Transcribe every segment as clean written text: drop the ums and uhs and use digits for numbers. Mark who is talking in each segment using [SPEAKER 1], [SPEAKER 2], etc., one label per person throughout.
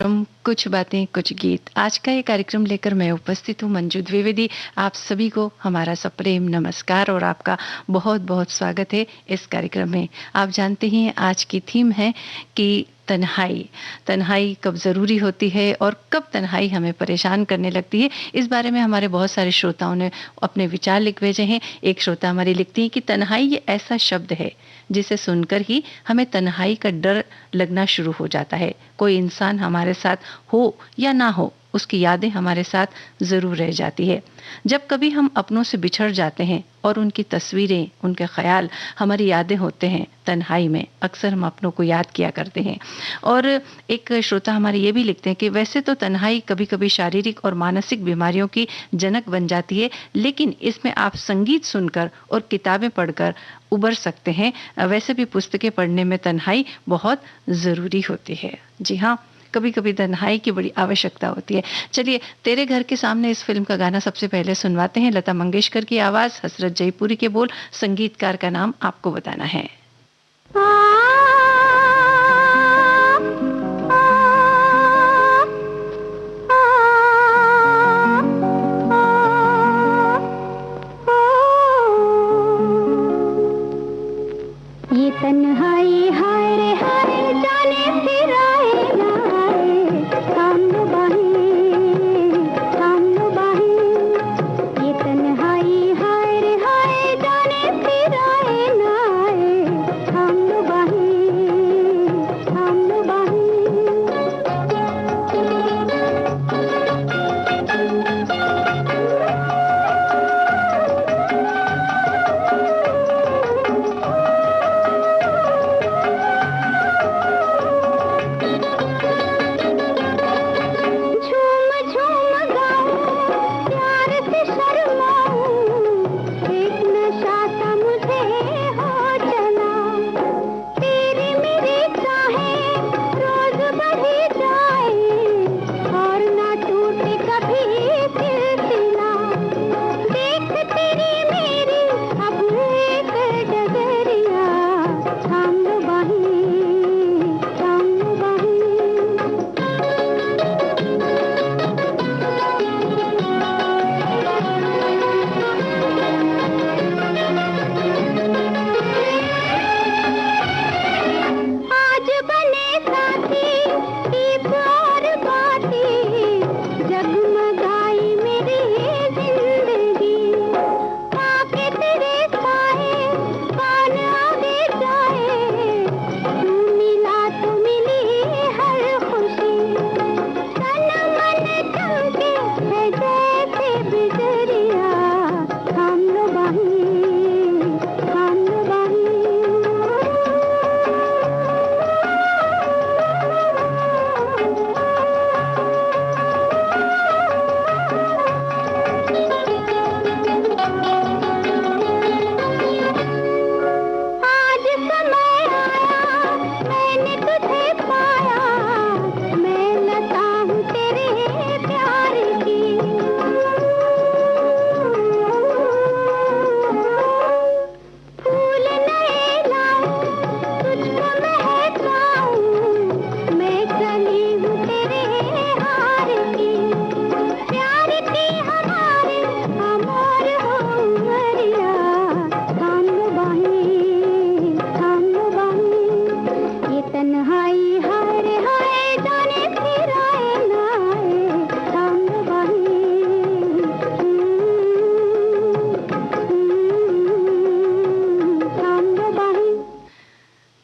[SPEAKER 1] कुछ बातें कुछ गीत। आज का ये कार्यक्रम लेकर मैं उपस्थित हूँ मंजू द्विवेदी। आप सभी को हमारा सप्रेम नमस्कार और आपका बहुत बहुत स्वागत है इस कार्यक्रम में। आप जानते ही हैं आज की थीम है कि तन्हाई। तन्हाई कब ज़रूरी होती है और कब तन्हाई हमें परेशान करने लगती है, इस बारे में हमारे बहुत सारे श्रोताओं ने अपने विचार लिख भेजे हैं। एक श्रोता हमारी लिखती हैं कि तन्हाई ये ऐसा शब्द है जिसे सुनकर ही हमें तन्हाई का डर लगना शुरू हो जाता है। कोई इंसान हमारे साथ हो या ना हो, उसकी यादें हमारे साथ ज़रूर रह जाती है। जब कभी हम अपनों से बिछड़ जाते हैं और उनकी तस्वीरें, उनके ख्याल हमारी यादें होते हैं, तन्हाई में अक्सर हम अपनों को याद किया करते हैं। और एक श्रोता हमारे ये भी लिखते हैं कि वैसे तो तन्हाई कभी-कभी शारीरिक और मानसिक बीमारियों की जनक बन जाती है, लेकिन इसमें आप संगीत सुनकर और किताबें पढ़कर उबर सकते हैं। वैसे भी पुस्तकें पढ़ने में तन्हाई बहुत ज़रूरी होती है। जी हाँ, कभी-कभी तन्हाई की बड़ी आवश्यकता होती है। चलिए, तेरे घर के सामने इस फ़िल्म का गाना सबसे पहले सुनवाते हैं। लता मंगेशकर की आवाज़, हसरत जयपुरी के बोल, संगीतकार का नाम आपको बताना है।
[SPEAKER 2] ये तन्हाई हाय रे हाय जाने फिर आए ना आए, थाम लो बाहें, थाम लो बाहें। ये तन्हाई हाय रे हाय जाने फिर आए ना आए, थाम लो बाहें, थाम लो बाहें।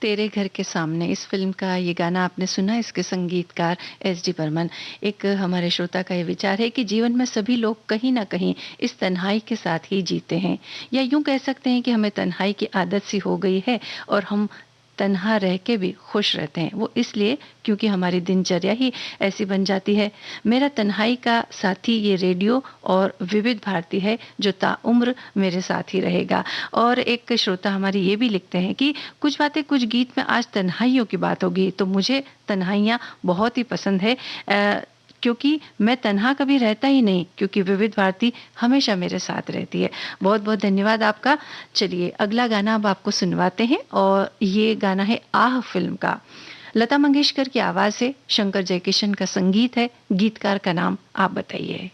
[SPEAKER 1] तेरे घर के सामने इस फ़िल्म का ये गाना आपने सुना, इसके संगीतकार एस डी बर्मन। एक हमारे श्रोता का ये विचार है कि जीवन में सभी लोग कहीं न कहीं इस तन्हाई के साथ ही जीते हैं, या यूँ कह सकते हैं कि हमें तन्हाई की आदत सी हो गई है और हम तन्हा रह के भी खुश रहते हैं। वो इसलिए क्योंकि हमारी दिनचर्या ही ऐसी बन जाती है। मेरा तन्हाई का साथी ये रेडियो और विविध भारती है जो ताउम्र मेरे साथ ही रहेगा। और एक श्रोता हमारी ये भी लिखते हैं कि कुछ बातें कुछ गीत में आज तन्हाइयों की बात होगी तो मुझे तन्हाइयाँ बहुत ही पसंद है, क्योंकि मैं तन्हा कभी रहता ही नहीं, क्योंकि विविध भारती हमेशा मेरे साथ रहती है। बहुत बहुत धन्यवाद आपका। चलिए, अगला गाना अब आपको सुनवाते हैं और ये गाना है आह फ़िल्म का। लता मंगेशकर की आवाज है, शंकर जयकिशन का संगीत है, गीतकार का नाम आप बताइए।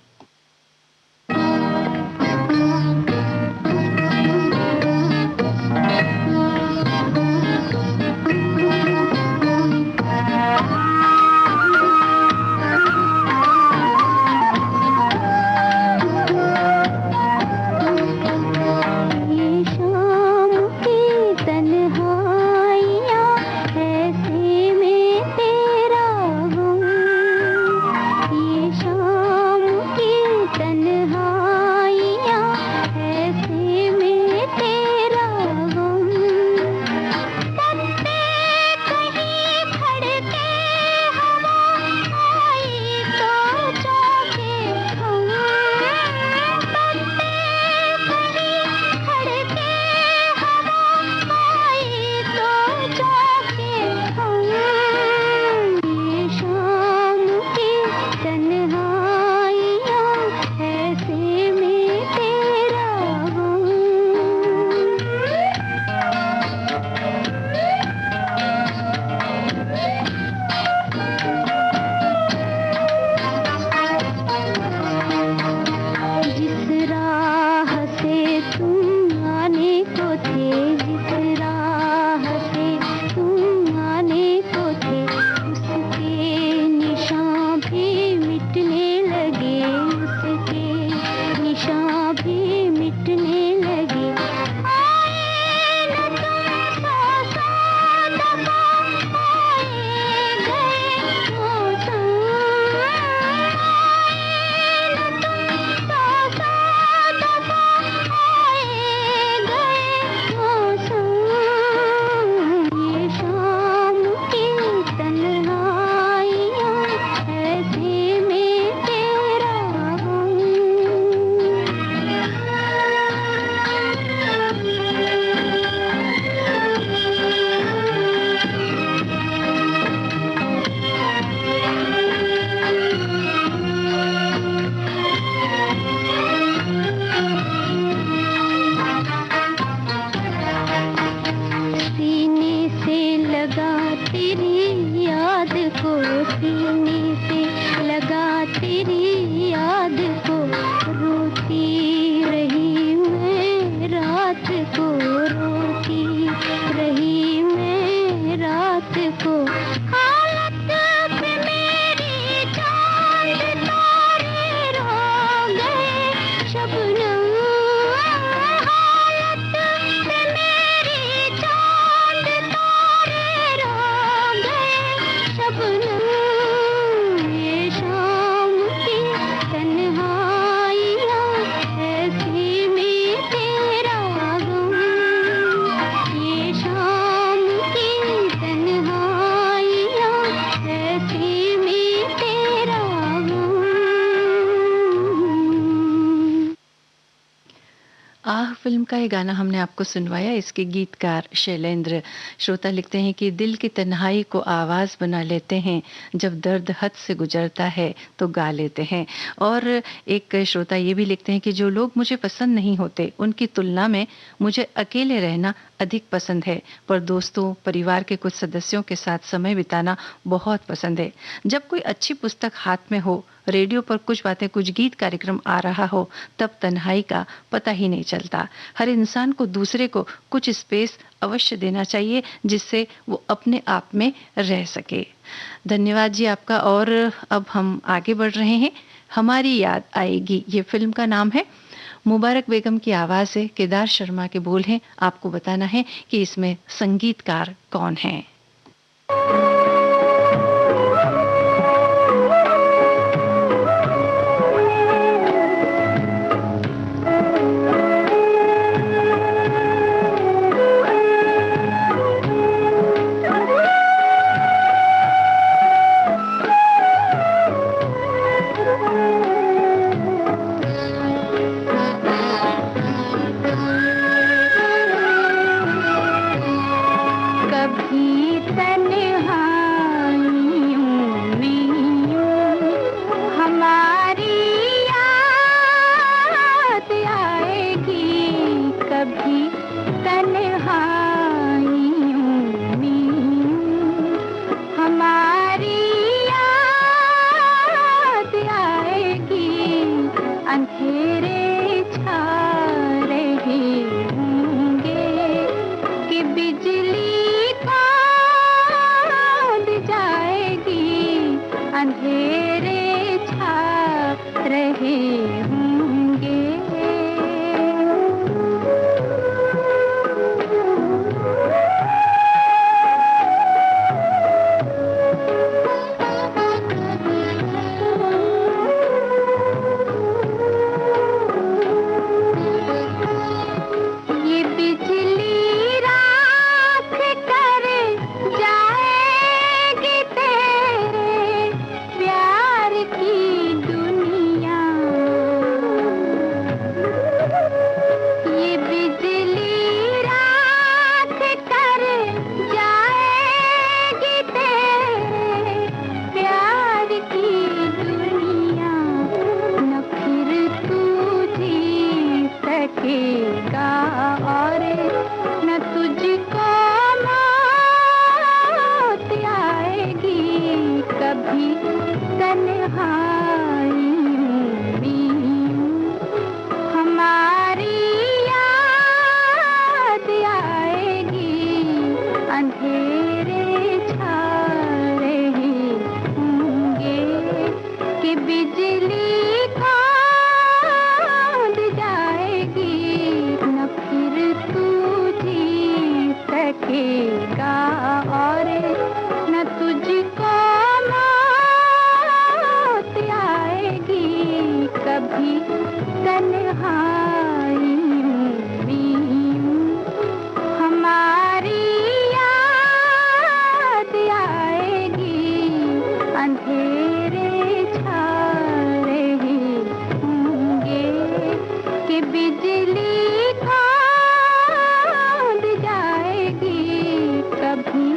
[SPEAKER 1] आह फिल्म का ये गाना हमने आपको सुनवाया। इसके गीतकार शैलेंद्र। श्रोता लिखते हैं कि दिल की तन्हाई को आवाज़ बना लेते हैं, जब दर्द हद से गुजरता है तो गा लेते हैं। और एक श्रोता ये भी लिखते हैं कि जो लोग मुझे पसंद नहीं होते उनकी तुलना में मुझे अकेले रहना अधिक पसंद है, पर दोस्तों परिवार के कुछ सदस्यों के साथ समय बिताना बहुत पसंद है। जब कोई अच्छी पुस्तक हाथ में हो, रेडियो पर कुछ बातें कुछ गीत कार्यक्रम आ रहा हो, तब तन्हाई का पता ही नहीं चलता। हर इंसान को दूसरे को कुछ स्पेस अवश्य देना चाहिए, जिससे वो अपने आप में रह सके। धन्यवाद जी आपका। और अब हम आगे बढ़ रहे हैं। हमारी याद आएगी, ये फिल्म का नाम है। मुबारक बेगम की आवाज़ है, केदार शर्मा के बोल हैं। आपको बताना है कि इसमें संगीतकार कौन है।
[SPEAKER 2] कभी अंधेरे छा रहे होंगे। ये बिजली राख कर जाएगी तेरे प्यार की दुनिया। ये बिजली राख कर जाएगी तेरे प्यार की दुनिया। न फिर तू जी सकेगा और न तुझको मौत आएगी कभी। तन्हाई में हमारी याद आएगी। अंधेरे छा रहे होंगे कि बिजली खोद जाएगी। न फिर तू जी सकेगा और न तुझको मौत आएगी कभी। तन्हाई में हमारी याद आएगी। अंधेरे छा रहे होंगे कि बिजली खोद जाएगी कभी।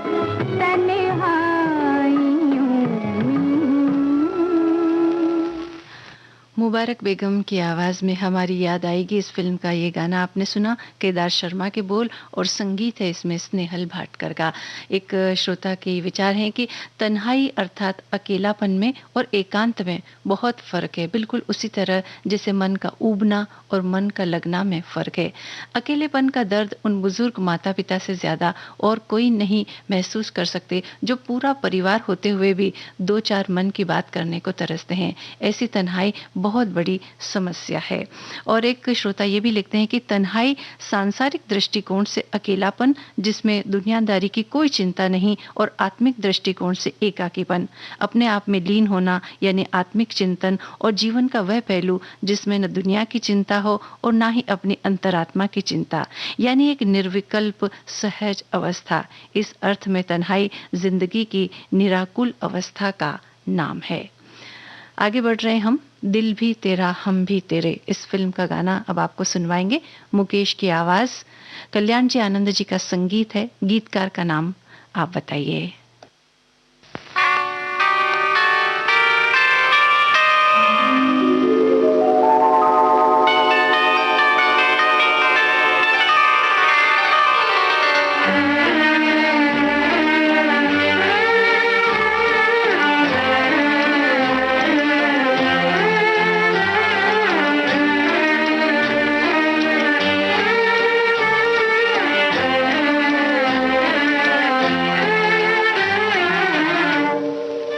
[SPEAKER 1] मुबारक बेगम की आवाज़ में हमारी याद आएगी इस फिल्म का ये गाना आपने सुना। केदार शर्मा के बोल और संगीत है इसमें स्नेहल भाटकर का। एक श्रोता के विचार हैं कि तन्हाई अर्थात अकेलापन में और एकांत में बहुत फ़र्क है, बिल्कुल उसी तरह जैसे मन का ऊबना और मन का लगना में फ़र्क है। अकेलेपन का दर्द उन बुजुर्ग माता पिता से ज़्यादा और कोई नहीं महसूस कर सकते जो पूरा परिवार होते हुए भी दो चार मन की बात करने को तरसते हैं। ऐसी तन्हाई बहुत बड़ी समस्या है। और एक श्रोता ये भी लिखते हैं कि तन्हाई सांसारिक दृष्टिकोण से अकेलापन जिसमें दुनियादारी की कोई चिंता नहीं और आत्मिक दृष्टिकोण से एकाकीपन, अपने आप में लीन होना यानी आत्मिक चिंतन और जीवन का वह पहलू जिसमें न दुनिया की चिंता हो और ना ही अपनी अंतरात्मा की चिंता, यानी एक निर्विकल्प सहज अवस्था। इस अर्थ में तन्हाई जिंदगी की निराकुल अवस्था का नाम है। आगे बढ़ रहे हम। दिल भी तेरा हम भी तेरे इस फिल्म का गाना अब आपको सुनवाएंगे। मुकेश की आवाज, कल्याण जी आनंद जी का संगीत है। गीतकार का नाम आप बताइए।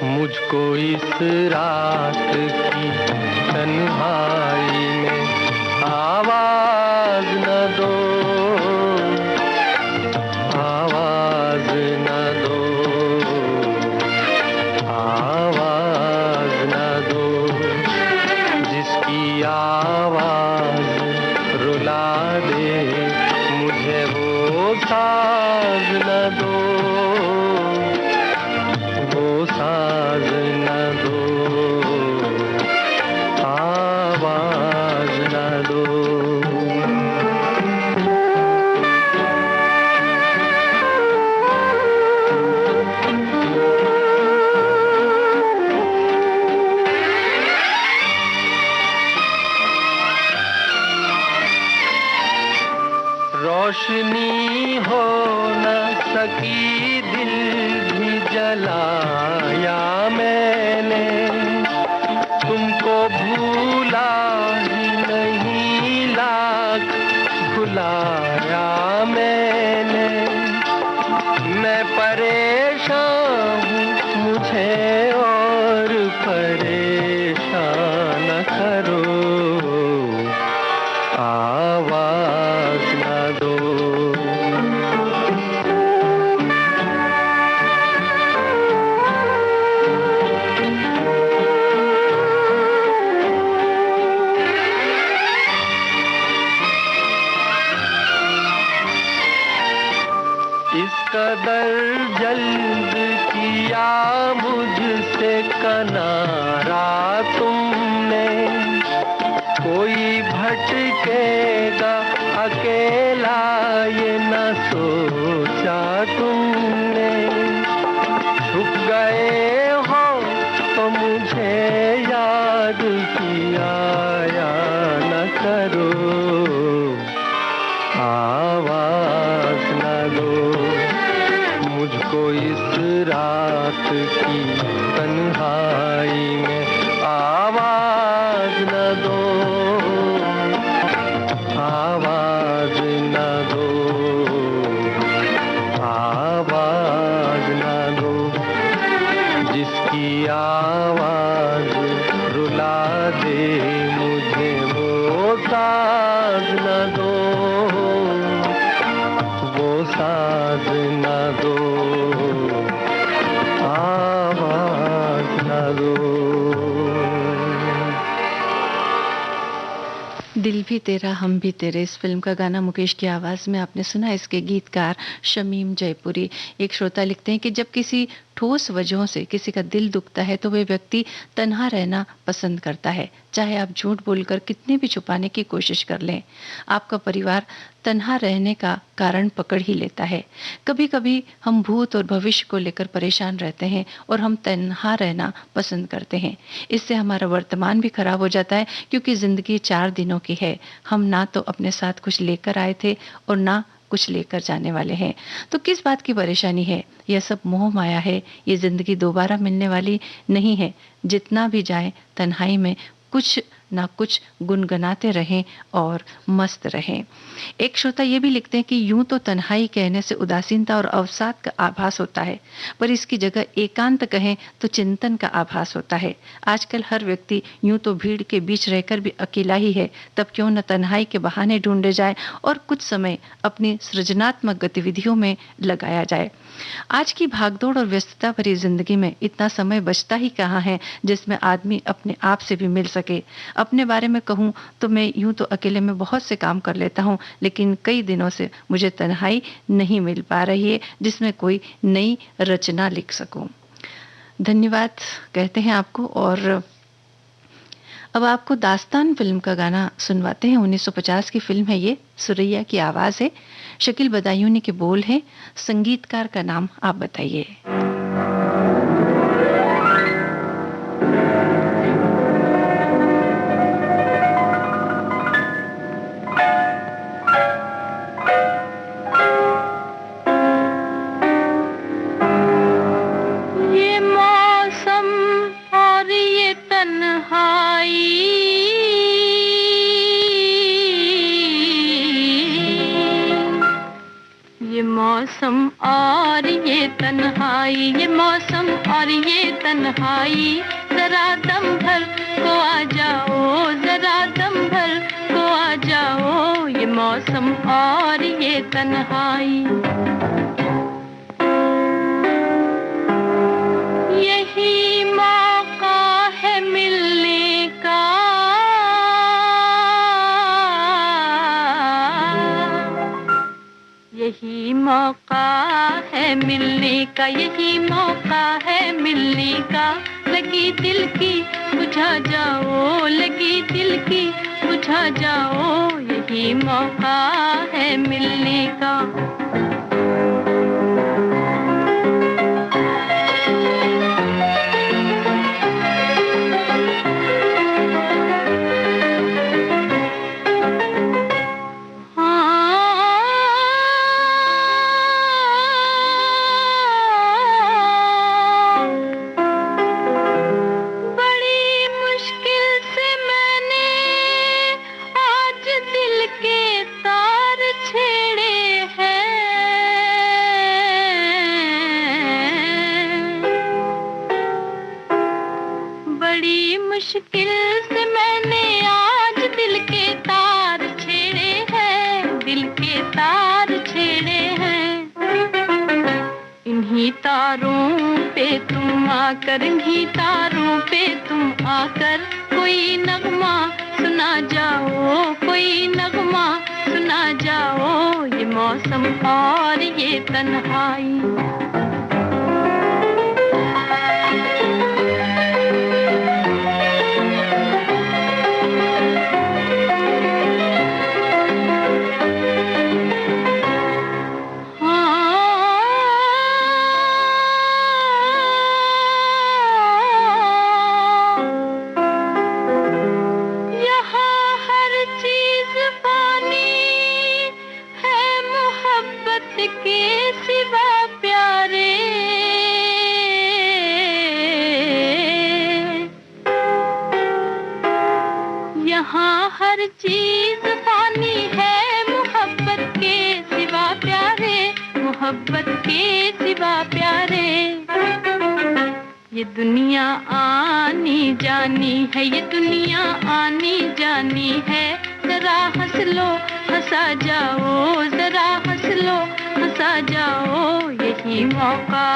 [SPEAKER 3] मुझको इस रात की तन्हाई में आवाज न दो, आवाज न दो, आवाज न दो, जिसकी आवाज रुला दे मुझे वो साज न दो, वो साज न दो, आवाज न दो। रोशनी हो न सकी, दिल भी जलाया मैंने, तुमको भूला ही नहीं, लाख भुलाया मैंने। मैं परेशान हूँ, मुझे और परेशान न करो, आवाज न दो। इस कदर जल्द किया मुझसे किनारा तुमने, कोई भटकेगा अकेला ये न सोचा तुमने। छुप गए हो तो मुझे याद किया या न करो, आवाज न दो। मुझको इस रात की तन्हाई में आवाज न दो, आवाज न दो, आवाज न दो। जिसकी आवाज रुला दे मुझे वो साज न दो, वो साज न दो, आवाज न दो।
[SPEAKER 1] दिल भी तेरा हम भी तेरे, इस फिल्म का गाना मुकेश की आवाज में आपने सुना। इसके गीतकार शमीम जयपुरी। एक श्रोता लिखते हैं कि जब किसी ठोस वजहों से किसी का दिल दुखता है तो वे व्यक्ति तन्हा रहना पसंद करता है, चाहे आप झूठ बोलकर कितने भी छुपाने की कोशिश कर लें। आपका परिवार तन्हा रहने का कारण पकड़ ही लेता है। कभी कभी हम भूत और भविष्य को लेकर परेशान रहते हैं और हम तन्हा रहना पसंद करते हैं। इससे हमारा वर्तमान भी खराब हो जाता है, क्योंकि जिंदगी 4 दिनों की है। हम ना तो अपने साथ कुछ लेकर आए थे और ना कुछ लेकर जाने वाले हैं। तो किस बात की परेशानी है? यह सब मोह माया है। ये जिंदगी दोबारा मिलने वाली नहीं है। जितना भी जाए तन्हाई में कुछ ना कुछ गुनगुनाते रहें और मस्त रहें। एक श्रोता ये भी लिखते हैं कि यूं तो तन्हाई कहने से उदासीनता और अवसाद का आभास होता है, पर इसकी जगह एकांत कहें तो चिंतन का आभास होता है। आजकल हर व्यक्ति यूं तो भीड़ के बीच रहकर भी अकेला ही है, तब क्यों न तन्हाई के बहाने ढूंढे जाए और कुछ समय अपनी सृजनात्मक गतिविधियों में लगाया जाए। आज की भागदौड़ और व्यस्तता भरी जिंदगी में इतना समय बचता ही कहाँ है जिसमें आदमी अपने आप से भी मिल सके। अपने बारे में कहूँ तो मैं यूं तो अकेले में बहुत से काम कर लेता हूँ, लेकिन कई दिनों से मुझे तन्हाई नहीं मिल पा रही है जिसमें कोई नई रचना लिख सकूं। धन्यवाद कहते हैं आपको। और अब आपको दास्तान फिल्म का गाना सुनवाते हैं। 1950 की फिल्म है ये। सुरैया की आवाज है, शकील बदायूनी के बोल हैं। संगीतकार का नाम आप बताइए।
[SPEAKER 4] मौसम और ये तन्हाई, ये मौसम और ये तन्हाई, जरा दम भर को आ जाओ, जरा दम भर को आ जाओ, ये मौसम और ये तन्हाई। यही मौका है मिलने का, यही मौका है मिलने का, यही मौका है मिलने का। लगी दिल की बुझा जाओ, लगी दिल की बुझा जाओ, यही मौका है मिलने का। बड़ी मुश्किल से मैंने आज दिल के तार छेड़े हैं, दिल के तार छेड़े हैं। इन्हीं तारों पे तुम आकर, इन्हीं तारों पे तुम आकर कोई नगमा सुना जाओ, कोई नगमा सुना जाओ। ये मौसम और ये तन्हाई, यहाँ हर चीज फानी है, मोहब्बत के सिवा प्यारे, मोहब्बत के सिवा प्यारे। ये दुनिया आनी जानी है, ये दुनिया आनी जानी है। जरा हंस लो हंसा जाओ, जरा हंस लो हंसा जाओ। यही मौका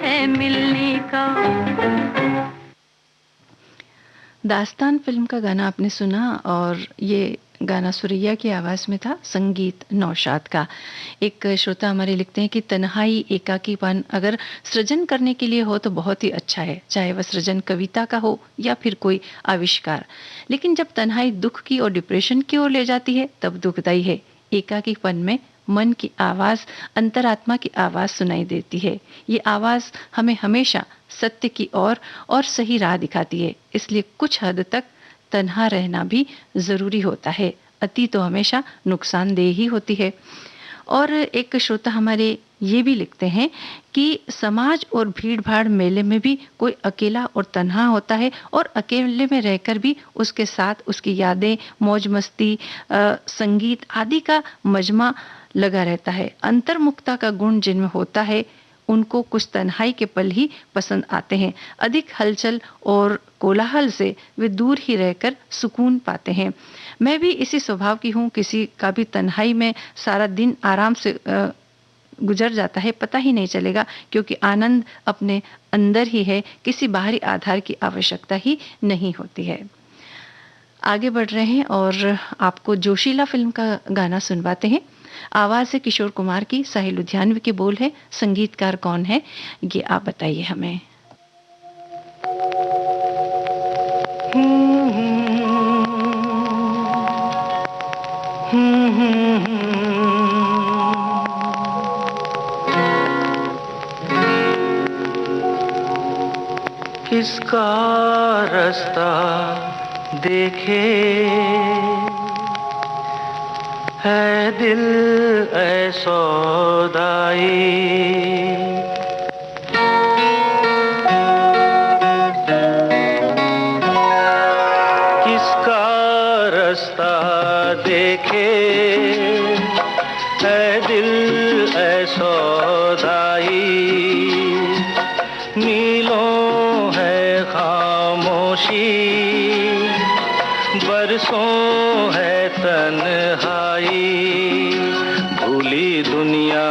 [SPEAKER 4] है मिलने का।
[SPEAKER 1] दास्तान फिल्म का गाना आपने सुना और ये गाना सुरैया की आवाज़ में था, संगीत नौशाद का। एक श्रोता हमारे लिखते हैं कि तन्हाई, एकाकीपन अगर सृजन करने के लिए हो तो बहुत ही अच्छा है, चाहे वह सृजन कविता का हो या फिर कोई आविष्कार। लेकिन जब तन्हाई दुख की और डिप्रेशन की ओर ले जाती है तब दुखदाई है। एकाकीपन में मन की आवाज़, अंतरात्मा की आवाज़ सुनाई देती है। ये आवाज़ हमें हमेशा सत्य की ओर और सही राह दिखाती है। इसलिए कुछ हद तक तन्हा रहना भी ज़रूरी होता है। अति तो हमेशा नुकसानदेह ही होती है। और एक श्रोता हमारे ये भी लिखते हैं कि समाज और भीड़ भाड़ मेले में भी कोई अकेला और तन्हा होता है, और अकेले में रहकर भी उसके साथ उसकी यादें, मौज मस्ती, संगीत आदि का मजमा लगा रहता है। अंतर्मुखता का गुण जिनमें होता है उनको कुछ तन्हाई के पल ही पसंद आते हैं। अधिक हलचल और कोलाहल से वे दूर ही रहकर सुकून पाते हैं। मैं भी इसी स्वभाव की हूँ। किसी का भी तन्हाई में सारा दिन आराम से गुजर जाता है, पता ही नहीं चलेगा, क्योंकि आनंद अपने अंदर ही है। किसी बाहरी आधार की आवश्यकता ही नहीं होती है। आगे बढ़ रहे हैं और आपको जोशीला फिल्म का गाना सुनवाते हैं। आवाज़ है किशोर कुमार की, साहिल लुधियानवी के बोल है। संगीतकार कौन है ये आप बताइए हमें।
[SPEAKER 3] किसका रास्ता देखे है दिल ऐ सौदाई, किसका रास्ता देखे है दिल ऐ सौदाई। मीलों है खामोशी, बरसों है तन्हाई। भूली दुनिया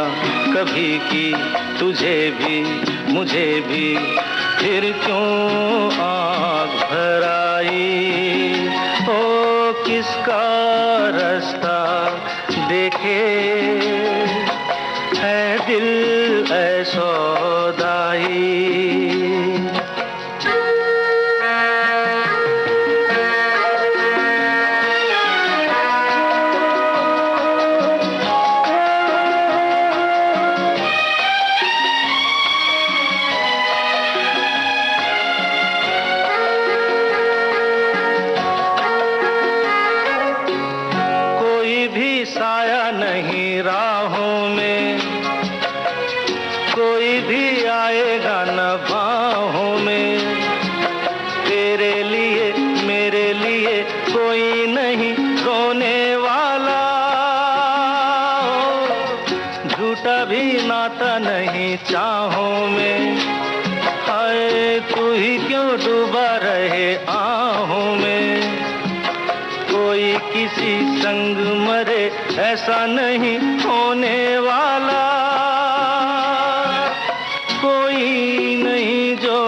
[SPEAKER 3] कभी की तुझे भी मुझे भी, फिर क्यों आँख भर आई। ओ किसका रास्ता देखे है दिल ऐ सौदाई। साया नहीं राहों में, कोई भी आएगा न बाहों में। तेरे लिए मेरे लिए कोई नहीं रोने वाला, झूठा भी नाता नहीं चाहों में। हाय तू ही क्यों डूबा रहे आहों में, कोई किसी संग मरे ऐसा नहीं होने वाला, कोई नहीं जो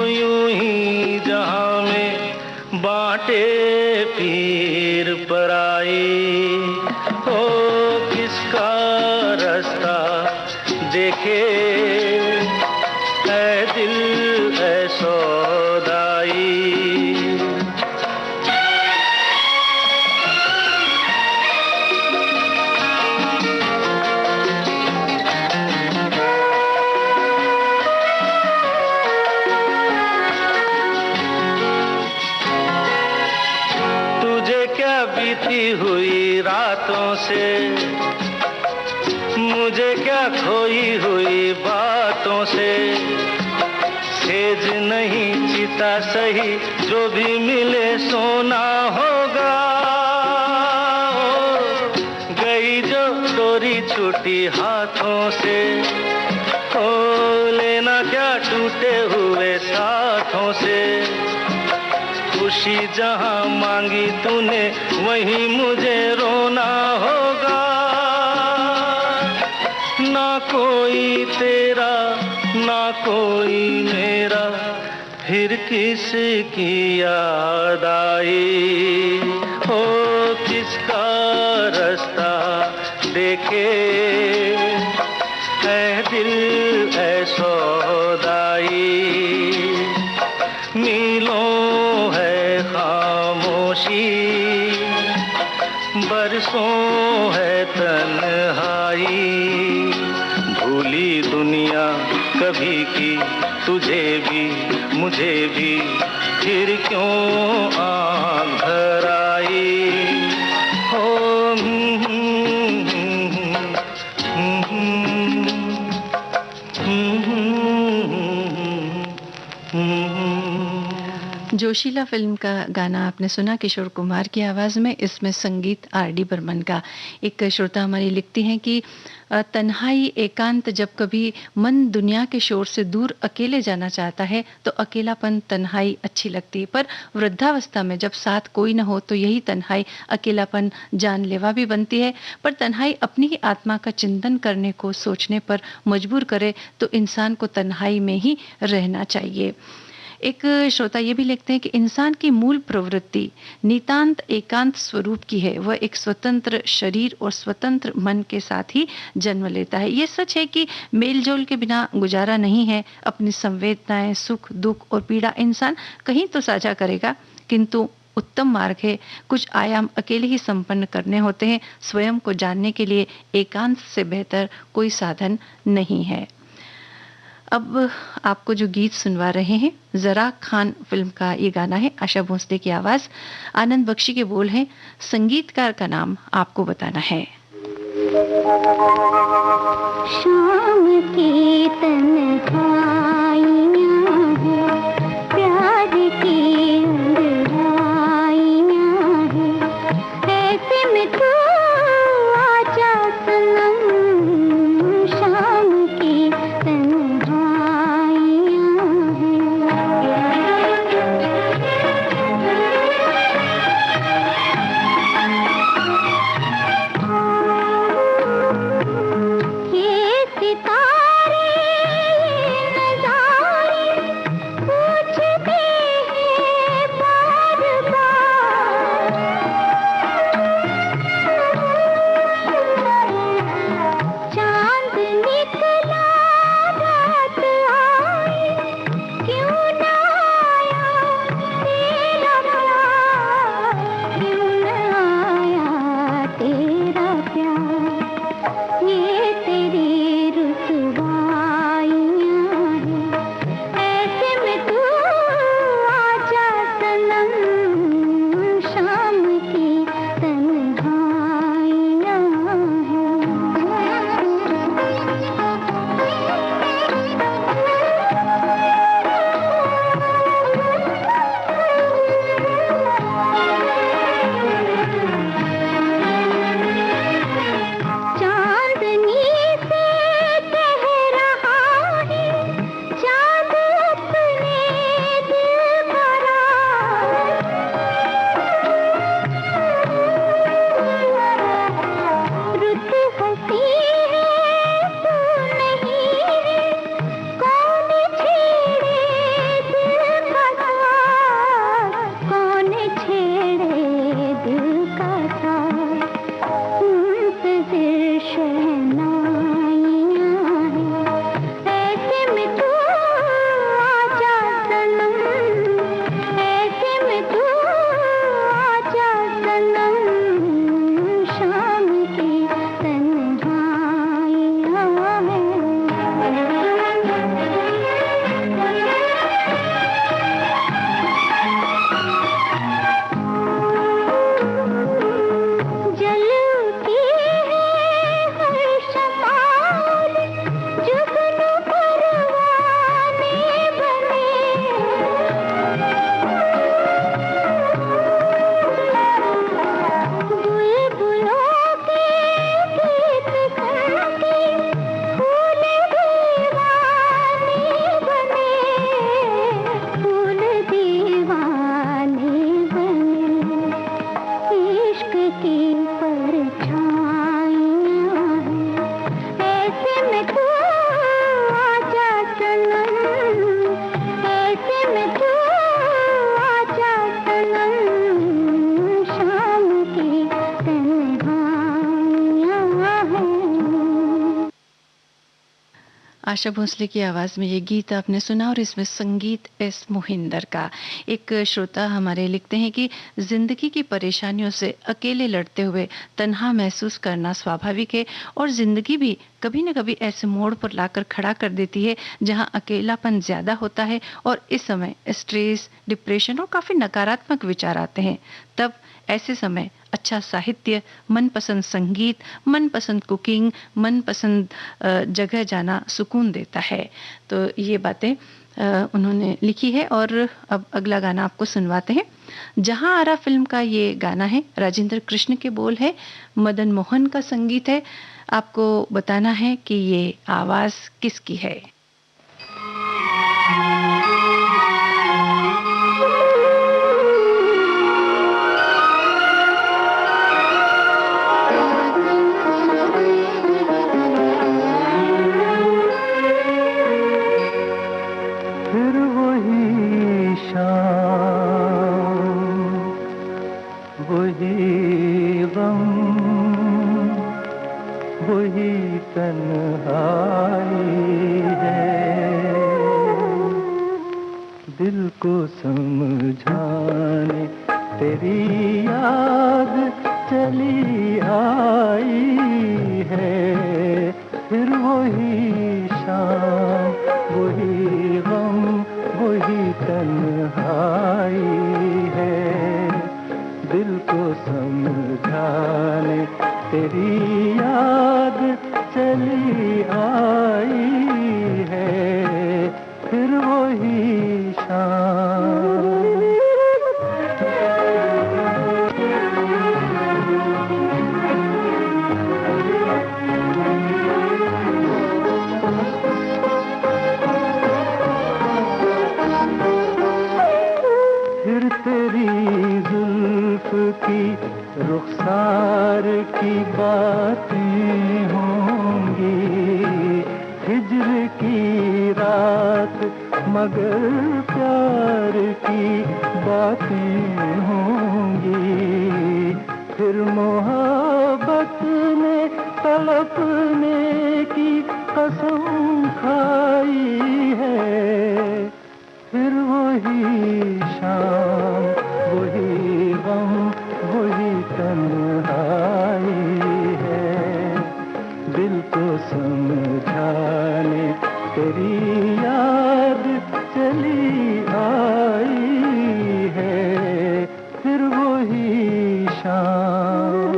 [SPEAKER 3] यूं ही जहां में बांटे पीर पराई। हो किसका रास्ता देखे ऐ दिल ऐ सौदाई। तुझे क्या बीती हुई रातों से, मुझे क्या खोई हुई बातों से, सेज नहीं चिता सही जो भी मिले सोना होगा। गई जो डोरी छूटी हाथों से, हो लेना क्या टूटे हुए साथों से। खुशी जहां मांगी तूने वहीं मुझे रोना होगा। ना कोई तेरा ना कोई मेरा, फिर किसकी याद आई। हो किसका रास्ता देखे ऐ दिल ऐ सौदाई। मीलों है खामोशी, बरसों है तन्हाई। भूली दुनिया कभी की तुझे भी मुझे भी, फिर क्यों आँख भर आई। हो
[SPEAKER 1] जोशीला फिल्म का गाना आपने सुना किशोर कुमार की आवाज़ में। इसमें संगीत आर.डी. बर्मन का। एक श्रोता हमारी लिखती हैं कि तन्हाई एकांत, जब कभी मन दुनिया के शोर से दूर अकेले जाना चाहता है तो अकेलापन तन्हाई अच्छी लगती है, पर वृद्धावस्था में जब साथ कोई न हो तो यही तन्हाई अकेलापन जानलेवा भी बनती है। पर तन्हाई अपनी ही आत्मा का चिंतन करने को सोचने पर मजबूर करे तो इंसान को तन्हाई में ही रहना चाहिए। एक श्रोता ये भी लिखते हैं कि इंसान की मूल प्रवृत्ति नितांत एकांत स्वरूप की है। वह एक स्वतंत्र शरीर और स्वतंत्र मन के साथ ही जन्म लेता है। ये सच है कि मेलजोल के बिना गुजारा नहीं है। अपनी संवेदनाएं, सुख दुख और पीड़ा इंसान कहीं तो साझा करेगा, किंतु उत्तम मार्ग है कुछ आयाम अकेले ही संपन्न करने होते हैं। स्वयं को जानने के लिए एकांत से बेहतर कोई साधन नहीं है। अब आपको जो गीत सुनवा रहे हैं जरा खान फिल्म का ये गाना है। आशा भोसले की आवाज, आनंद बख्शी के बोल हैं। संगीतकार का नाम आपको बताना है।
[SPEAKER 2] शाम की तन्हाइयाँ हैं, प्यार की अंधराइयाँ हैं, ऐसे में तू आजा सनम, शाम की सितारे
[SPEAKER 1] आशा भोसले की आवाज़ में ये गीत आपने सुना और इसमें संगीत एस मोहिंदर का। एक श्रोता हमारे लिखते हैं कि ज़िंदगी की परेशानियों से अकेले लड़ते हुए तन्हा महसूस करना स्वाभाविक है और ज़िंदगी भी कभी न कभी ऐसे मोड़ पर लाकर खड़ा कर देती है जहां अकेलापन ज़्यादा होता है और इस समय स्ट्रेस, डिप्रेशन और काफ़ी नकारात्मक विचार आते हैं। तब ऐसे समय अच्छा साहित्य, मनपसंद संगीत, मनपसंद कुकिंग, मनपसंद जगह जाना सुकून देता है। तो ये बातें उन्होंने लिखी है और अब अगला गाना आपको सुनवाते हैं। जहां आरा फिल्म का ये गाना है, राजेंद्र कृष्ण के बोल है, मदन मोहन का संगीत है। आपको बताना है कि ये आवाज़ किसकी है।
[SPEAKER 5] दिल को समझाने तेरी याद चली आई है। फिर वही शाम, वही गम, वही तन्हाई है। दिल को समझाने तेरी याद चली आई है। फिर वही शाम। फिर तेरी जुल्फ की रुखसार की बातें होंगी। हिज्र की रात मगर प्यार की बातें होंगी। फिर मोहब्बत ने तड़पने की कसम खाई है। फिर वही शाम, वही गम, वही तन्हाई है। दिल को समझाने तेरी याद चली आई है। फिर वही शाम।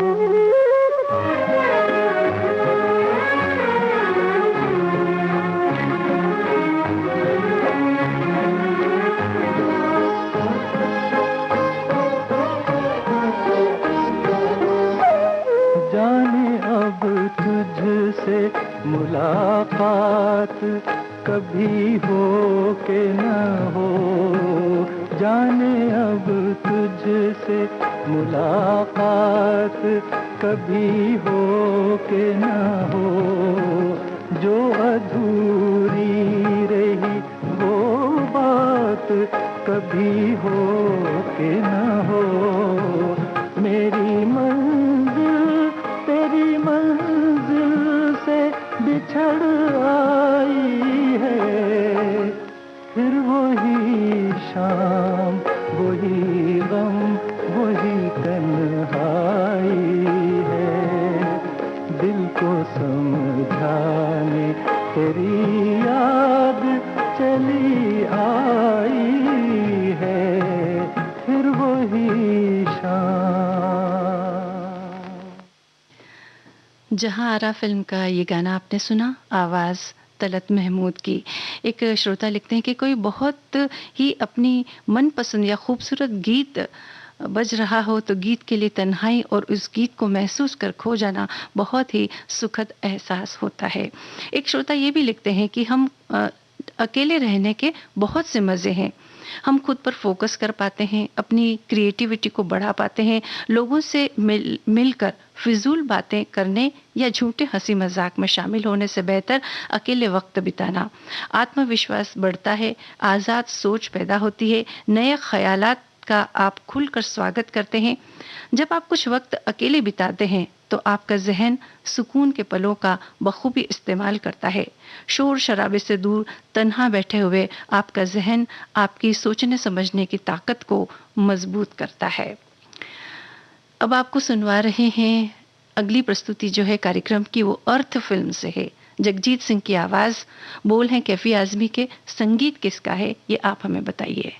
[SPEAKER 5] जाने अब तुझसे मुलाकात कभी हो के न हो। जाने अब तुझसे मुलाकात कभी हो के न हो। जो अधूरी रही वो बात कभी हो के न हो। मेरी मंजिल तेरी मंजिल से बिछड़ आई है। फिर वही शाम, वही गम, वही तन्हाई है। दिल को समझाने तेरी याद चली आई है। फिर वही शाम।
[SPEAKER 1] जहां आरा फिल्म का ये गाना आपने सुना, आवाज़ तलत महमूद की। एक श्रोता लिखते हैं कि कोई बहुत ही अपनी मनपसंद या खूबसूरत गीत बज रहा हो तो गीत के लिए तन्हाई और उस गीत को महसूस कर खो जाना बहुत ही सुखद एहसास होता है। एक श्रोता ये भी लिखते हैं कि हम अकेले रहने के बहुत से मज़े हैं। हम खुद पर फोकस कर पाते हैं, अपनी क्रिएटिविटी को बढ़ा पाते हैं। लोगों से मिलकर फिजूल बातें करने या झूठे हंसी मजाक में शामिल होने से बेहतर अकेले वक्त बिताना। आत्मविश्वास बढ़ता है, आज़ाद सोच पैदा होती है, नए ख्यालात का आप खुलकर स्वागत करते हैं। जब आप कुछ वक्त अकेले बिताते हैं तो आपका जहन सुकून के पलों का बखूबी इस्तेमाल करता है। शोर शराबे से दूर तन्हा बैठे हुए आपका जहन आपकी सोचने समझने की ताकत को मजबूत करता है। अब आपको सुनवा रहे हैं अगली प्रस्तुति जो है कार्यक्रम की, वो अर्थ फिल्म से है। जगजीत सिंह की आवाज, बोल हैं कैफी आजमी के, संगीत किसका है ये आप हमें बताइए।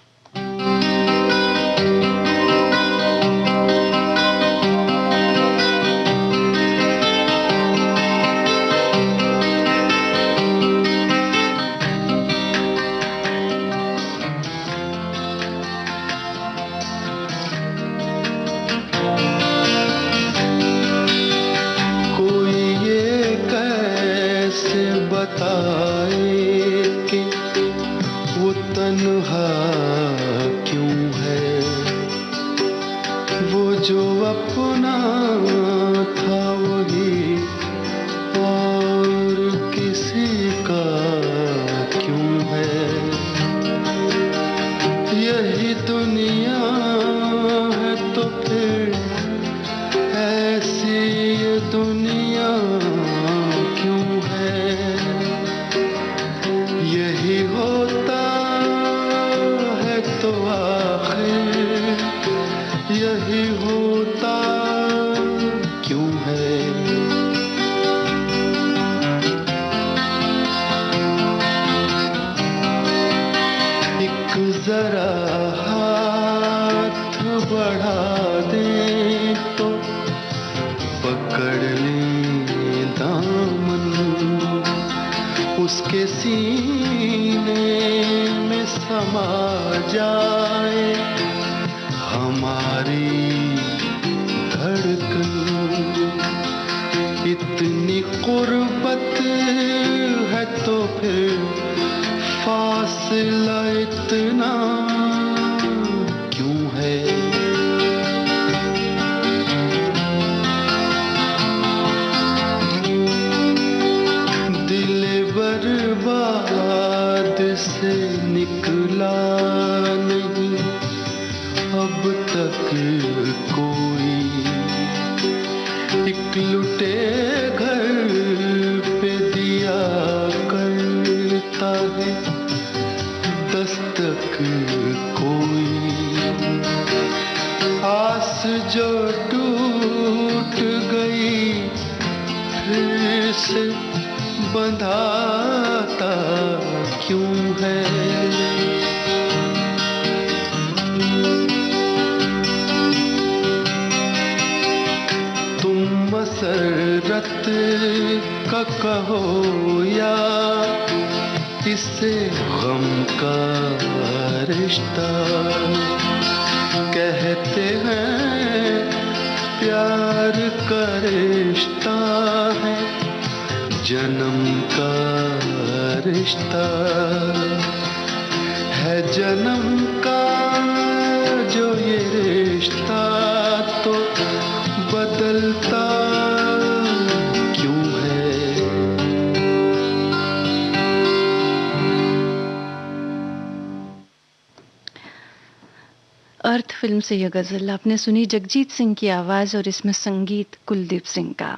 [SPEAKER 1] अर्थ फिल्म से यह गजल आपने सुनी, जगजीत सिंह की आवाज और इसमें संगीत कुलदीप सिंह का।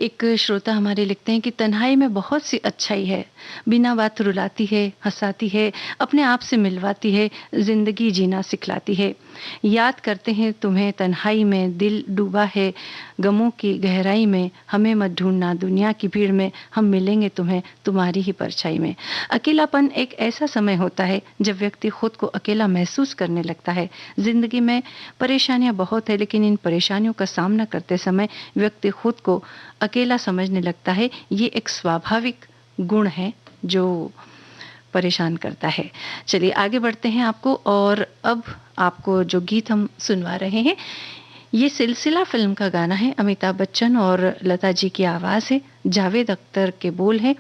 [SPEAKER 1] एक श्रोता हमारे लिखते हैं कि तन्हाई में बहुत सी अच्छाई है, बिना बात रुलाती है, हंसाती है, अपने आप से मिलवाती है, जिंदगी जीना सिखलाती है। याद करते हैं तुम्हें तन्हाई में, दिल डूबा है गमों की गहराई में, हमें मत ढूंढना दुनिया की भीड़ में, हम मिलेंगे तुम्हें तुम्हारी ही परछाई में। अकेलापन एक ऐसा समय होता है जब व्यक्ति खुद को अकेला महसूस करने लगता है। जिंदगी में परेशानियां बहुत है, लेकिन इन परेशानियों का सामना करते समय व्यक्ति खुद को अकेला समझने लगता है। ये एक स्वाभाविक गुण है जो परेशान करता है। चलिए आगे बढ़ते हैं आपको, और अब आपको जो गीत हम सुनवा रहे हैं ये सिलसिला फिल्म का गाना है। अमिताभ बच्चन और लता जी की आवाज है, जावेद अख्तर के बोल हैं।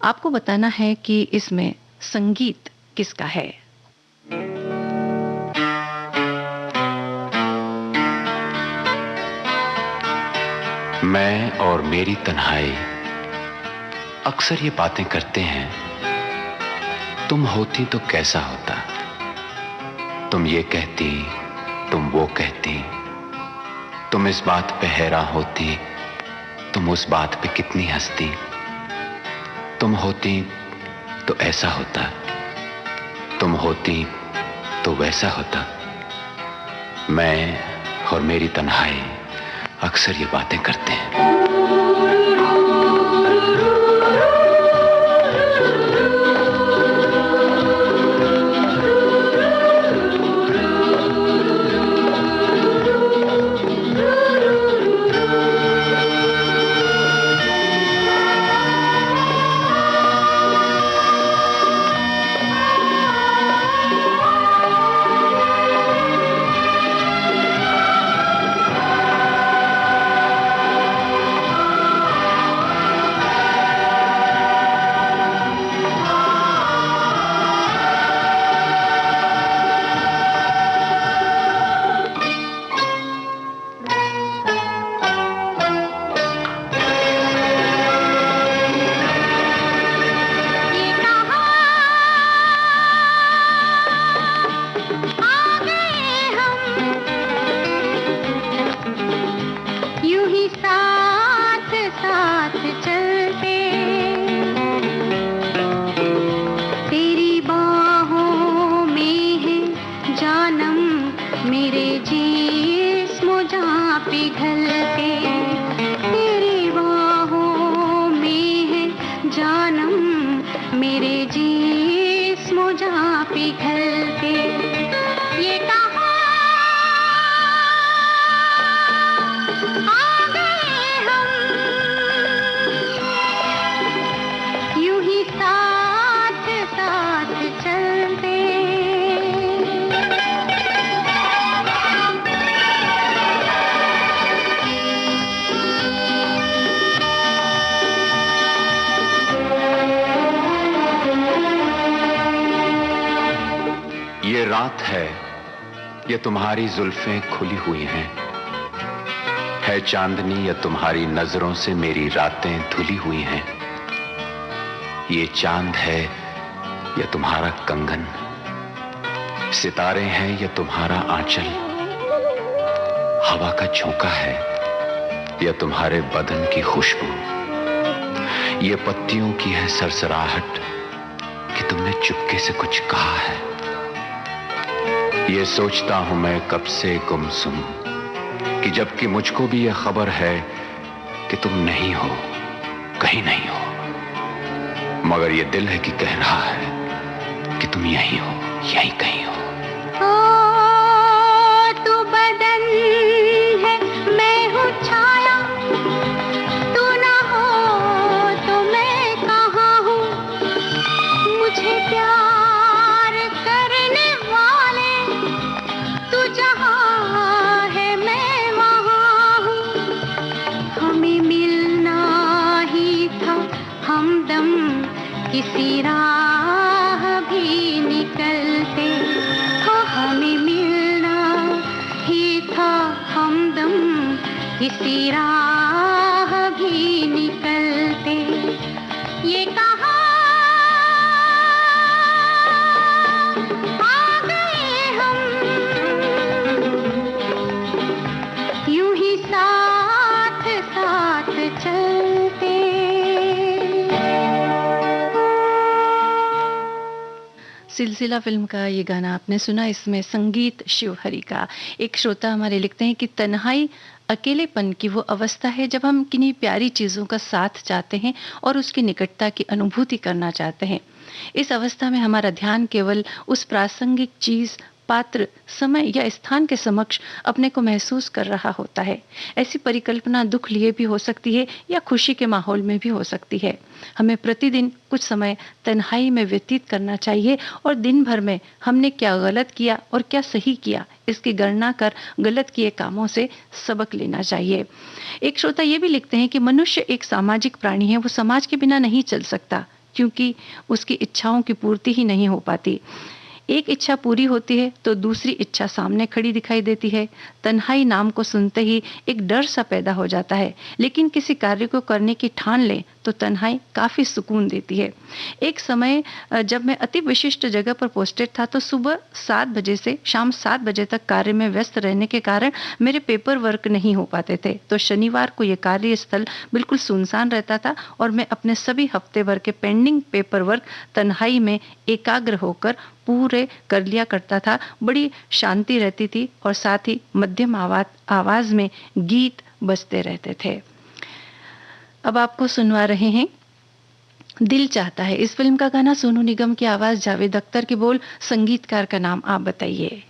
[SPEAKER 1] आपको बताना है कि इसमें संगीत किसका है।
[SPEAKER 6] मैं और मेरी तन्हाई अक्सर ये बातें करते हैं, तुम होती तो कैसा होता। तुम ये कहती, तुम वो कहती, तुम इस बात पे हैरान होती, तुम उस बात पे कितनी हंसती। तुम होती तो ऐसा होता, तुम होती तो वैसा होता। मैं और मेरी तन्हाई अक्सर ये बातें करते हैं। ये रात है, ये तुम्हारी जुल्फें खुली हुई हैं, है चांदनी या तुम्हारी नजरों से मेरी रातें धुली हुई हैं। ये चांद है या तुम्हारा कंगन, सितारे हैं या तुम्हारा आंचल, हवा का झोंका है या तुम्हारे बदन की खुशबू। ये पत्तियों की है सरसराहट कि तुमने चुपके से कुछ कहा है। ये सोचता हूं मैं कब से गुमसुम कि जबकि मुझको भी यह खबर है कि तुम नहीं हो, कहीं नहीं हो, मगर ये दिल है कि कह रहा है कि तुम यहीं हो, यहीं कहीं हो।
[SPEAKER 2] तू बदन है, मैं हूँ छाया, तू ना हो तो मैं कहाँ हूँ। मुझे प्यार करने वाले तू जहाँ है मैं वहाँ हूँ। हमें मिलना ही था हमदम किसी राह भी निकलते, हो हमें मिलना ही था हमदम किसी राह भी निकलते। ये कहा आ गए हम, यूं ही साथ साथ चलते।
[SPEAKER 1] सिलसिला फिल्म का ये गाना आपने सुना। इसमें संगीत शिवहरी का। एक श्रोता हमारे लिखते हैं कि तन्हाई अकेलेपन की वो अवस्था है जब हम किन्हीं प्यारी चीज़ों का साथ चाहते हैं और उसकी निकटता की अनुभूति करना चाहते हैं। इस अवस्था में हमारा ध्यान केवल उस प्रासंगिक चीज़, पात्र, समय या स्थान के समक्ष अपने को महसूस कर रहा होता है। ऐसी परिकल्पना दुख लिए भी हो सकती है या खुशी के माहौल में भी हो सकती है। हमें प्रतिदिन कुछ समय तन्हाई में व्यतीत करना चाहिए और दिन भर में हमने क्या गलत किया और क्या सही किया इसकी गणना कर गलत किए कामों से सबक लेना चाहिए। एक श्रोता ये भी लिखते हैं कि मनुष्य एक सामाजिक प्राणी है, वो समाज के बिना नहीं चल सकता क्योंकि उसकी इच्छाओं की पूर्ति ही नहीं हो पाती। एक इच्छा पूरी होती है तो दूसरी इच्छा सामने खड़ी दिखाई देती है। तन्हाई नाम को सुनते ही एक डर सा पैदा हो जाता है, लेकिन किसी कार्य को करने की ठान ले तो तन्हाई काफी सुकून देती है। एक समय जब मैं अति विशिष्ट जगह पर पोस्टेड था तो सुबह 7 बजे से शाम 7 बजे तक कार्य में व्यस्त रहने के कारण मेरे पेपर वर्क नहीं हो पाते थे। तो शनिवार को यह कार्यस्थल बिल्कुल सुनसान रहता था और मैं अपने सभी हफ्ते भर के पेंडिंग पेपर वर्क तन्हाई में एकाग्र होकर पूरे कर लिया करता था। बड़ी शांति रहती थी और साथ ही मध्यम आवाज में गीत बजते रहते थे। अब आपको सुनवा रहे हैं दिल चाहता है। इस फिल्म का गाना सोनू निगम की आवाज, जावेद अख्तर के बोल, संगीतकार का नाम आप बताइए।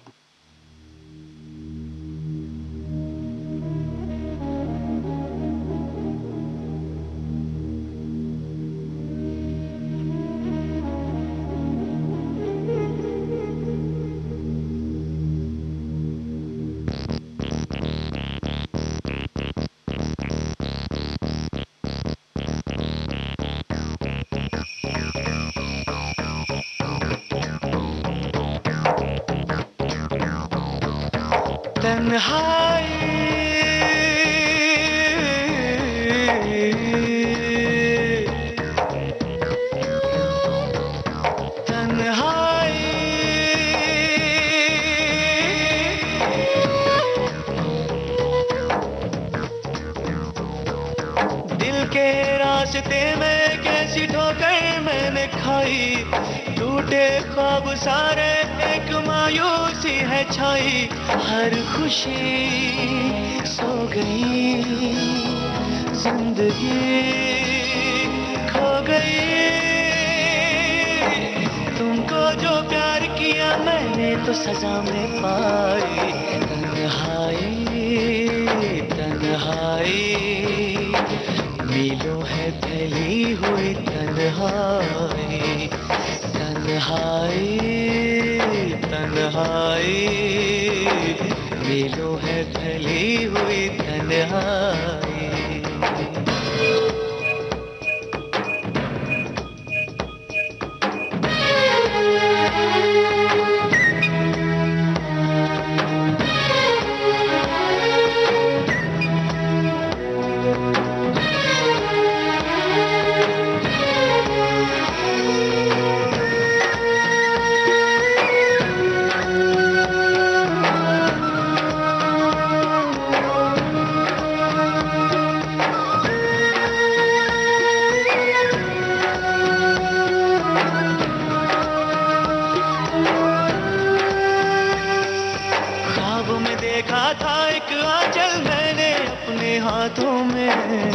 [SPEAKER 5] दिल के रास्ते में कैसी ठोकर मैंने खाई, टूटे ख्वाब सारे एक मायूसी है छाई, हर खुशी सो गई, जिंदगी खो गई। तुमको जो प्यार किया मैंने तो सजा में पाई, तन्हाई तन्हाई, मीलों है फैली हुई तन्हाई, तन्हाई तन्हाई, मीलों है फैली हुई तन्हाई। हाथों में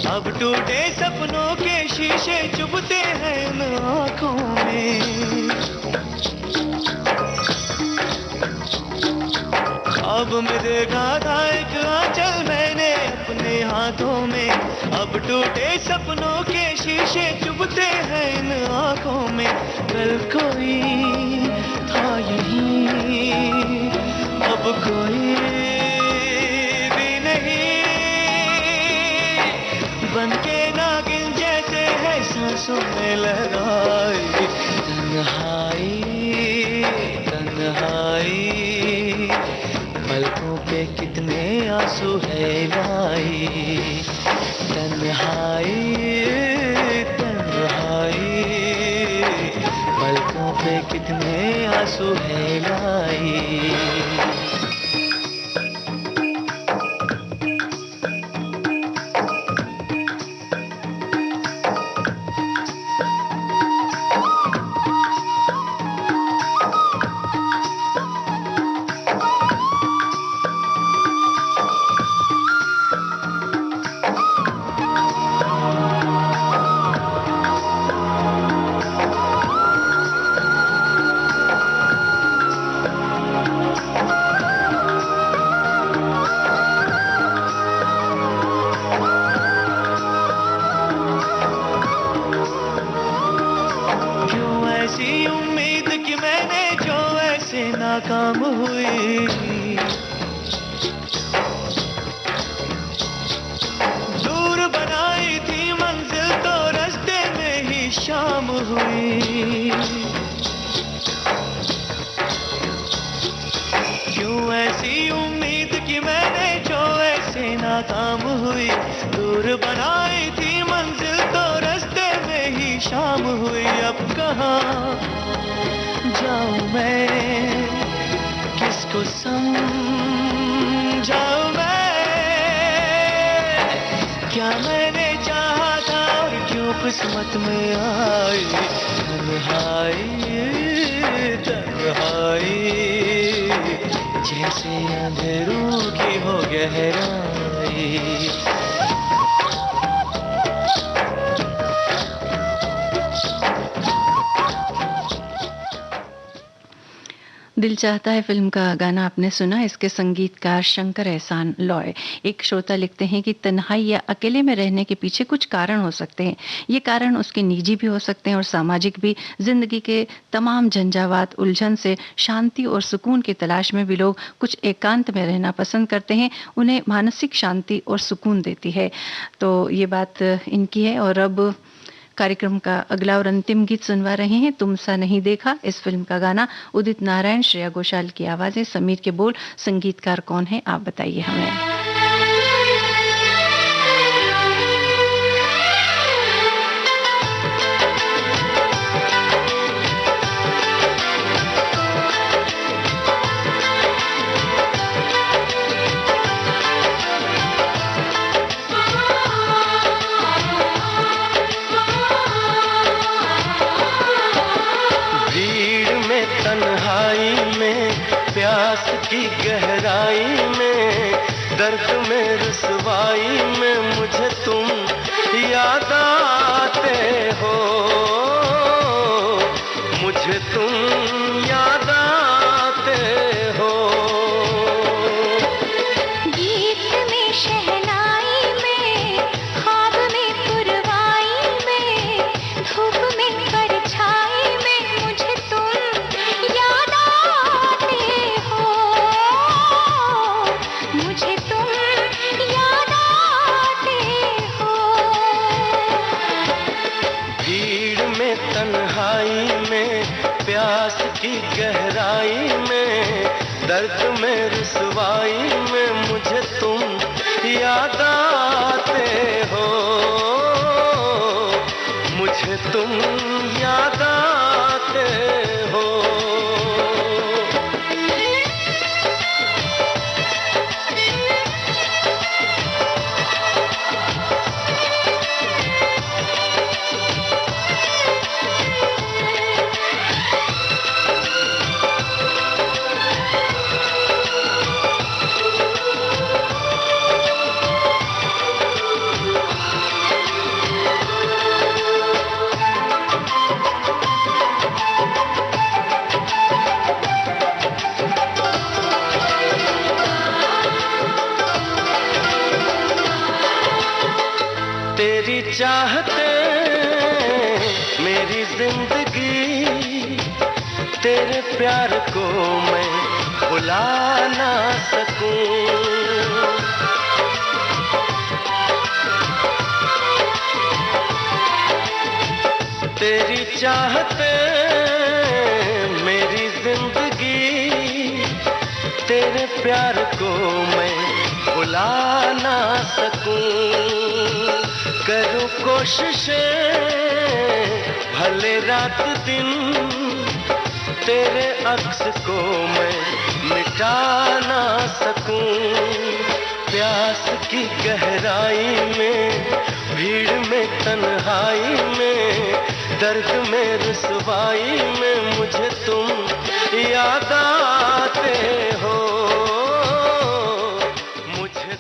[SPEAKER 5] अब टूटे सपनों के शीशे चुभते हैं उन आँखों में। अब मैं देखा था एक आंचल मैंने अपने हाथों में, अब टूटे सपनों के शीशे चुभते हैं इन आँखों में। कल कोई था यहीं अब कोई भी नहीं, बनके नागिन जैसे है सांसों में लगाई तन्हाई तन्हाई, पलकों पे कितने आंसू है लाई तन्हाई तन्हाई, पलकों पे कितने आंसू है लाई। नाकाम हुई दूर बनाई थी मंजिल तो रास्ते में शाम हुई। क्यों ऐसी उम्मीद कि मैंने जो ऐसे नाकाम हुई। दूर बनाई थी मंजिल तो रास्ते में ही शाम हुई। अब कहाँ जाऊं मैं, किसको समझाऊं मैं, क्या मैंने चाहा था और क्यों किस्मत में आई तन्हाई तन्हाई। जैसे अंधेरों की हो गहराई।
[SPEAKER 1] दिल चाहता है फिल्म का गाना आपने सुना। इसके संगीतकार शंकर एहसान लॉय। एक श्रोता लिखते हैं कि तन्हाई या अकेले में रहने के पीछे कुछ कारण हो सकते हैं। ये कारण उसके निजी भी हो सकते हैं और सामाजिक भी। जिंदगी के तमाम झंझावात उलझन से शांति और सुकून की तलाश में भी लोग कुछ एकांत में रहना पसंद करते हैं। उन्हें मानसिक शांति और सुकून देती है। तो ये बात इनकी है। और अब कार्यक्रम का अगला और अंतिम गीत सुनवा रहे हैं, तुम सा नहीं देखा। इस फिल्म का गाना उदित नारायण, श्रेया घोषाल की आवाजें, समीर के बोल। संगीतकार कौन है आप बताइए हमें।
[SPEAKER 5] प्यास की गहराई में, दर्द में रुसवाई में मुझे तुम याद आते हो, मुझे तुम याद आते हो।
[SPEAKER 2] गीत में शहनाई में, ख्वाब में पुरवाई में, धूप में परछाई में मुझे तुम याद आते हो, मुझे तुम याद आते हो।
[SPEAKER 5] भीड़ में तन्हाई में, प्यास की गहराई में, दर्द में रुसवाई में मुझे तुम याद आते हो, मुझे तुम याद आते हो। तेरी चाहते मेरी जिंदगी, तेरे प्यार को मैं भुला ना सकूं। तेरी चाहते मेरी जिंदगी, तेरे प्यार को मैं भुला ना सकूं। करूं कोशिशें भले रात दिन, तेरे अक्स को मैं मिटा ना सकूं। प्यास की गहराई में, भीड़ में तन्हाई में, दर्द में रुसवाई में मुझे तुम याद आते हो, मुझे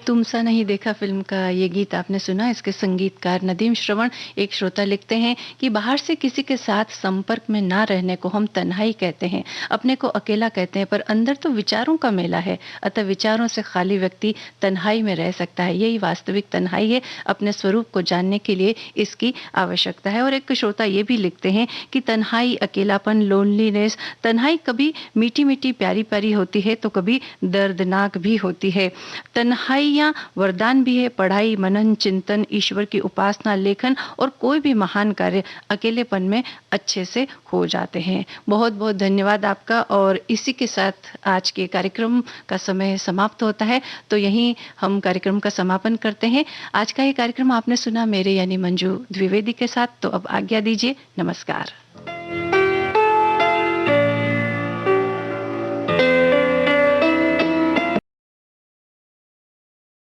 [SPEAKER 1] तुम सा नहीं देखा फिल्म का ये गीत आपने सुना। इसके संगीतकार नदीम श्रवण। एक श्रोता लिखते हैं कि बाहर से किसी के साथ संपर्क में ना रहने को हम तन्हाई कहते हैं, अपने को अकेला कहते हैं, पर अंदर तो विचारों का मेला है, अतः विचारों से खाली व्यक्ति तन्हाई में रह सकता है। यही वास्तविक तन्हाई है। अपने स्वरूप को जानने के लिए इसकी आवश्यकता है। और एक श्रोता ये भी लिखते हैं कि तन्हाई, अकेलापन, लोनलीनेस, तन्हाई कभी मीठी मीठी प्यारी प्यारी होती है तो कभी दर्दनाक भी होती है। तन्हाइयाँ पढ़ना वरदान भी है। पढ़ाई, मनन, चिंतन, ईश्वर की उपासना, लेखन और कोई भी महान कार्य अकेलेपन में अच्छे से हो जाते हैं। बहुत बहुत धन्यवाद आपका। और इसी के साथ आज के कार्यक्रम का समय समाप्त होता है, तो यहीं हम कार्यक्रम का समापन करते हैं। आज का ये कार्यक्रम आपने सुना मेरे यानी मंजू द्विवेदी के साथ। तो अब आज्ञा दीजिए, नमस्कार।